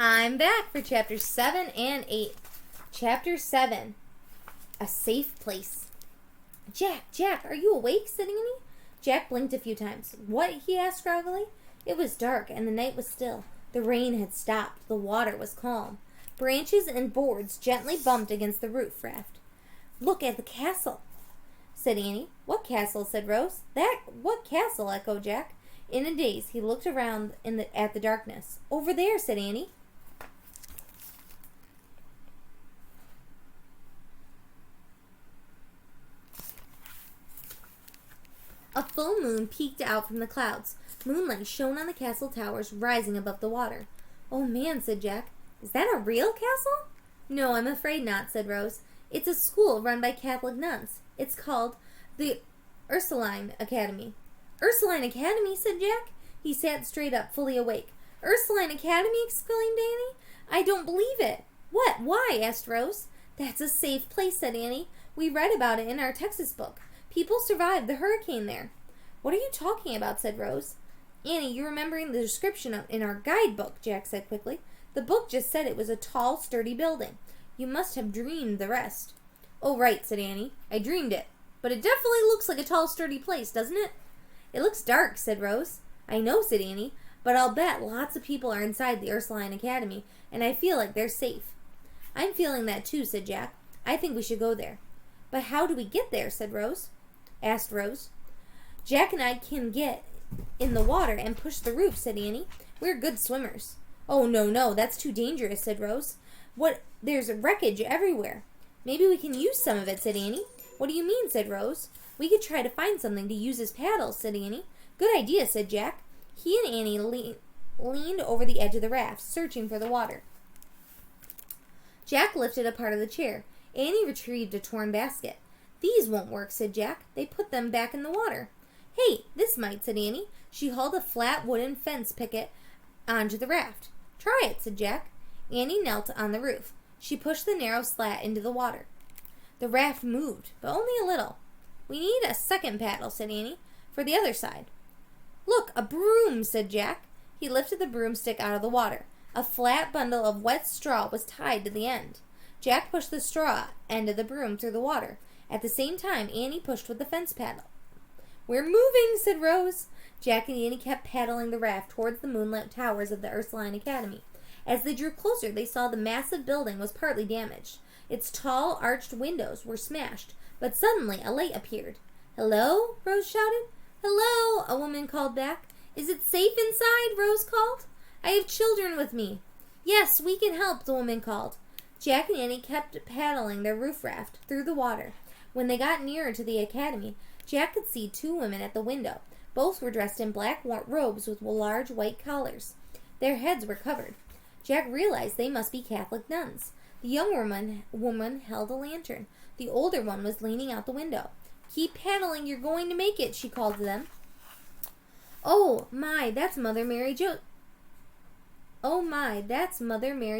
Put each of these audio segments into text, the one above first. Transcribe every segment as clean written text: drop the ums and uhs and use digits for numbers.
I'm back for chapters 7 and 8. Chapter 7, A Safe Place. Jack, are you awake? Said Annie. Jack blinked a few times. What? He asked groggily. It was dark and the night was still. The rain had stopped. The water was calm. Branches and boards gently bumped against the roof raft. Look at the castle, said Annie. What castle? Said Rose. What castle? Echoed Jack. In a daze, he looked around at the darkness. Over there, said Annie. A full moon peeked out from the clouds. Moonlight shone on the castle towers rising above the water. Oh man, said Jack. Is that a real castle? No, I'm afraid not, said Rose. It's a school run by Catholic nuns. It's called the Ursuline Academy. Ursuline Academy, said Jack. He sat straight up, fully awake. Ursuline Academy, exclaimed Annie. I don't believe it. What? Why? Asked Rose. That's a safe place, said Annie. We read about it in our Texas book. People survived the hurricane there. What are you talking about? Said Rose. Annie, you're remembering the description in our guidebook, Jack said quickly. The book just said it was a tall, sturdy building. You must have dreamed the rest. Oh, right, said Annie. I dreamed it. But it definitely looks like a tall, sturdy place, doesn't it? It looks dark, said Rose. I know, said Annie, but I'll bet lots of people are inside the Ursuline Academy, and I feel like they're safe. I'm feeling that too, said Jack. I think we should go there. But how do we get there? Asked Rose. Jack and I can get in the water and push the roof, said Annie. We're good swimmers. Oh, no, that's too dangerous, said Rose. There's wreckage everywhere. Maybe we can use some of it, said Annie. What do you mean, said Rose. We could try to find something to use as paddles, said Annie. Good idea, said Jack. He and Annie leaned over the edge of the raft, searching for the water. Jack lifted a part of the chair. Annie retrieved a torn basket. These won't work, said Jack. They put them back in the water. Hey, this might, said Annie. She hauled a flat wooden fence picket onto the raft. Try it, said Jack. Annie knelt on the roof. She pushed the narrow slat into the water. The raft moved, but only a little. We need a second paddle, said Annie, for the other side. Look, a broom, said Jack. He lifted the broomstick out of the water. A flat bundle of wet straw was tied to the end. Jack pushed the straw end of the broom through the water. At the same time, Annie pushed with the fence paddle. We're moving, said Rose. Jack and Annie kept paddling the raft towards the moonlit towers of the Ursuline Academy. As they drew closer, they saw the massive building was partly damaged. Its tall, arched windows were smashed, but suddenly a light appeared. Hello? Rose shouted. Hello, a woman called back. Is it safe inside? Rose called. I have children with me. Yes, we can help, the woman called. Jack and Annie kept paddling their roof raft through the water. When they got nearer to the academy, Jack could see two women at the window. Both were dressed in black robes with large white collars. Their heads were covered. Jack realized they must be Catholic nuns. The young woman held a lantern. The older one was leaning out the window. Keep paddling, you're going to make it, she called to them. Oh my, that's Mother Mary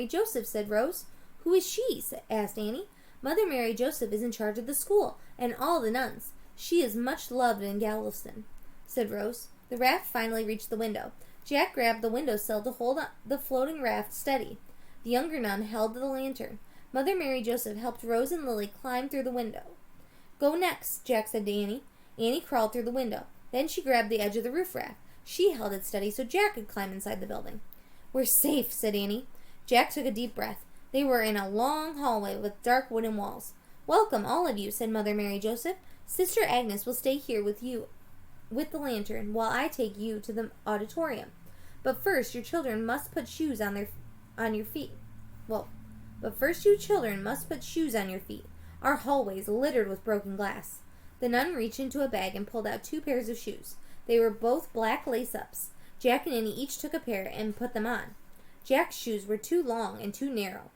Joseph, said Rose. Who is she? Asked Annie. Mother Mary Joseph is in charge of the school and all the nuns. She is much loved in Galveston, said Rose. The raft finally reached the window. Jack grabbed the windowsill to hold the floating raft steady. The younger nun held the lantern. Mother Mary Joseph helped Rose and Lily climb through the window. Go next, Jack said to Annie. Annie crawled through the window. Then she grabbed the edge of the roof raft. She held it steady so Jack could climb inside the building. We're safe, said Annie. Jack took a deep breath. They were in a long hallway with dark wooden walls. Welcome, all of you, said Mother Mary Joseph. Sister Agnes will stay here with you with the lantern while I take you to the auditorium. But first, your children must put shoes on your feet. First you children must put shoes on your feet. Our hallway is littered with broken glass. The nun reached into a bag and pulled out 2 pairs of shoes. They were both black lace-ups. Jack and Annie each took a pair and put them on. Jack's shoes were too long and too narrow.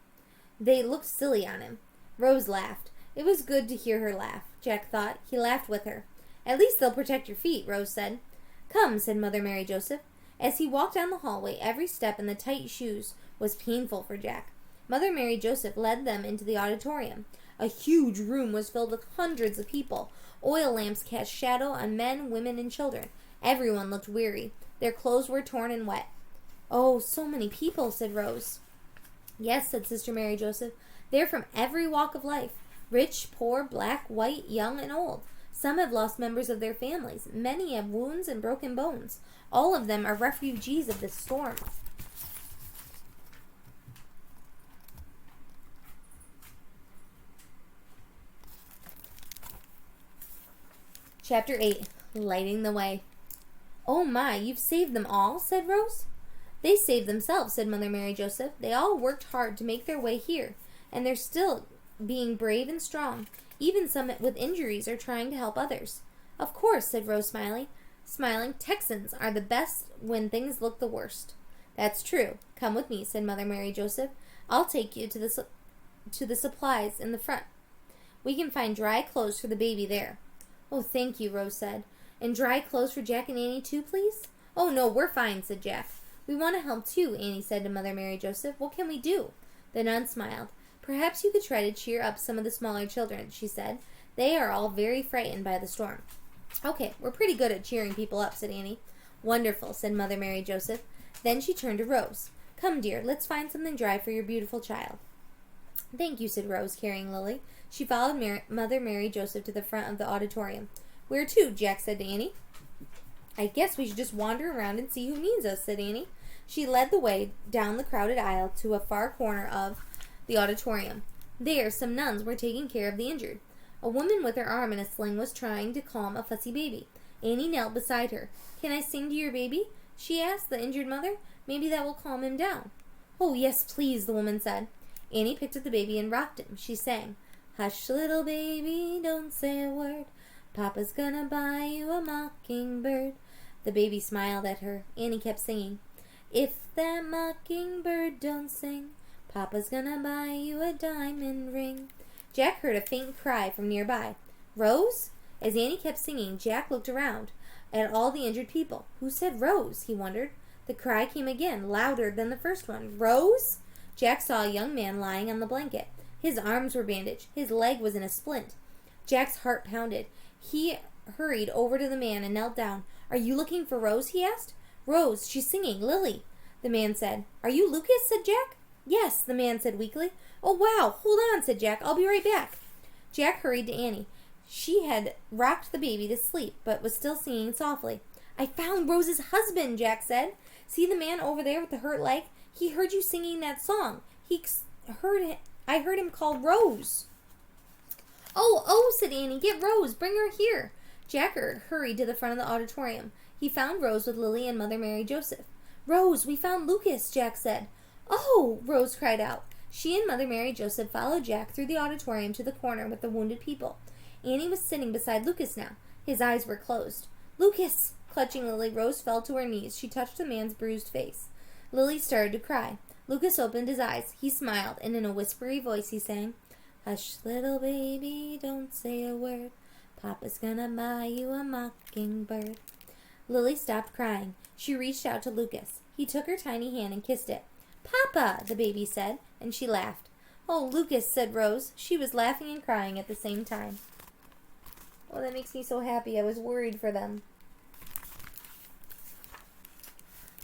They looked silly on him. Rose laughed. It was good to hear her laugh, Jack thought. He laughed with her. At least they'll protect your feet, Rose said. Come, said Mother Mary Joseph. As he walked down the hallway, every step in the tight shoes was painful for Jack. Mother Mary Joseph led them into the auditorium. A huge room was filled with hundreds of people. Oil lamps cast shadow on men, women, and children. Everyone looked weary. Their clothes were torn and wet. Oh, so many people, said Rose. Yes, said Sister Mary Joseph. They're from every walk of life. Rich, poor, black, white, young, and old. Some have lost members of their families. Many have wounds and broken bones. All of them are refugees of this storm. Chapter 8. Lighting the Way. "Oh my, you've saved them all?" said Rose. "They saved themselves," said Mother Mary Joseph. "They all worked hard to make their way here, and they're still being brave and strong. Even some with injuries are trying to help others." "Of course," said Rose, smiling. "Texans are the best when things look the worst." "That's true. Come with me," said Mother Mary Joseph. "I'll take you to the supplies in the front. We can find dry clothes for the baby there." "Oh, thank you," Rose said. "And dry clothes for Jack and Annie too, please?" "Oh, no, we're fine," said Jack. "We want to help too," Annie said to Mother Mary Joseph. "What can we do?" The nun smiled. "Perhaps you could try to cheer up some of the smaller children," she said. "They are all very frightened by the storm." "Okay, we're pretty good at cheering people up," said Annie. "Wonderful," said Mother Mary Joseph. Then she turned to Rose. "Come, dear, let's find something dry for your beautiful child." "Thank you," said Rose, carrying Lily. She followed Mother Mary Joseph to the front of the auditorium. "Where to?" Jack said to Annie. "I guess we should just wander around and see who needs us," said Annie. She led the way down the crowded aisle to a far corner of the auditorium. There, some nuns were taking care of the injured. A woman with her arm in a sling was trying to calm a fussy baby. Annie knelt beside her. "Can I sing to your baby?" she asked the injured mother. "Maybe that will calm him down." "Oh, yes, please," the woman said. Annie picked up the baby and rocked him. She sang, "Hush, little baby, don't say a word. Papa's gonna buy you a mockingbird." The baby smiled at her. Annie kept singing, "If that mockingbird don't sing, Papa's gonna buy you a diamond ring." Jack heard a faint cry from nearby. "Rose?" As Annie kept singing, Jack looked around at all the injured people. Who said Rose? He wondered. The cry came again, louder than the first one. "Rose?" Jack saw a young man lying on the blanket. His arms were bandaged. His leg was in a splint. Jack's heart pounded. He hurried over to the man and knelt down. "Are you looking for Rose?" he asked. "Rose, she's singing. Lily," the man said. "Are you Lucas?" said Jack. "Yes," the man said weakly. "Oh, wow. Hold on," said Jack. "I'll be right back." Jack hurried to Annie. She had rocked the baby to sleep, but was still singing softly. "I found Rose's husband," Jack said. "See the man over there with the hurt leg? He heard you singing that song. I heard him call Rose." Oh, said Annie. "Get Rose. Bring her here." Jack hurried to the front of the auditorium. He found Rose with Lily and Mother Mary Joseph. "Rose, we found Lucas," Jack said. "Oh!" Rose cried out. She and Mother Mary Joseph followed Jack through the auditorium to the corner with the wounded people. Annie was sitting beside Lucas now. His eyes were closed. "Lucas!" Clutching Lily, Rose fell to her knees. She touched the man's bruised face. Lily started to cry. Lucas opened his eyes. He smiled, and in a whispery voice he sang, "Hush, little baby, don't say a word. Papa's gonna buy you a mockingbird." Lily stopped crying. She reached out to Lucas. He took her tiny hand and kissed it. "Papa," the baby said, and she laughed. "Oh, Lucas," said Rose. She was laughing and crying at the same time. Oh, that makes me so happy. I was worried for them.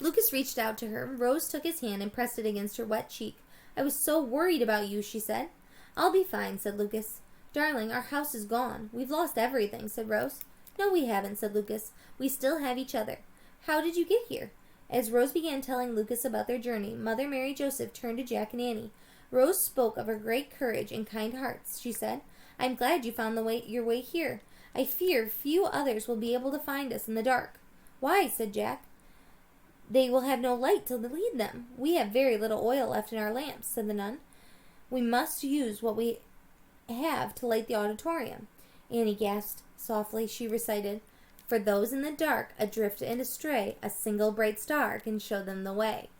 Lucas reached out to her. Rose took his hand and pressed it against her wet cheek. "I was so worried about you," she said. "I'll be fine," said Lucas. "Darling, our house is gone. We've lost everything," said Rose. "No, we haven't," said Lucas. "We still have each other. How did you get here?" As Rose began telling Lucas about their journey, Mother Mary Joseph turned to Jack and Annie. Rose spoke of her great courage and kind hearts. She said, "I'm glad you found your way here. I fear few others will be able to find us in the dark." "Why?" said Jack. "They will have no light to lead them. We have very little oil left in our lamps," said the nun. "We must use what we have to light the auditorium." Annie gasped. Softly she recited, "For those in the dark, adrift and astray, a single bright star can show them the way."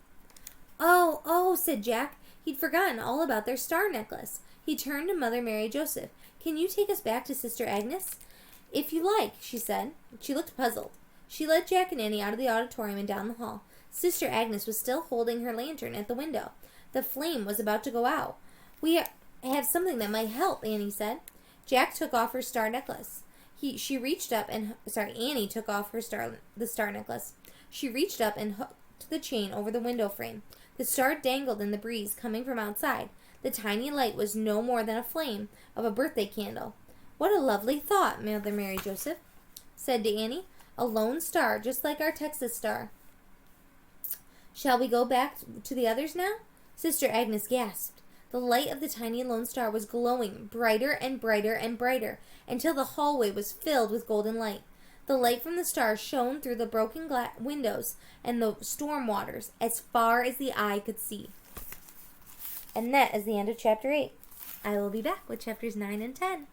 Oh, said Jack. He'd forgotten all about their star necklace. He turned to Mother Mary Joseph. "Can you take us back to Sister Agnes?" "If you like," she said. She looked puzzled. She led Jack and Annie out of the auditorium and down the hall. Sister Agnes was still holding her lantern at the window. The flame was about to go out. "We have something that might help," Annie said. Jack took off her star necklace. Annie took off the star necklace. She reached up and hooked the chain over the window frame. The star dangled in the breeze coming from outside. The tiny light was no more than a flame of a birthday candle. "What a lovely thought," Mother Mary Joseph said to Annie. "A lone star, just like our Texas star." "Shall we go back to the others now?" Sister Agnes gasped. The light of the tiny lone star was glowing brighter and brighter and brighter until the hallway was filled with golden light. The light from the star shone through the broken windows and the storm waters as far as the eye could see. And that is the end of chapter 8. I will be back with chapters 9 and 10.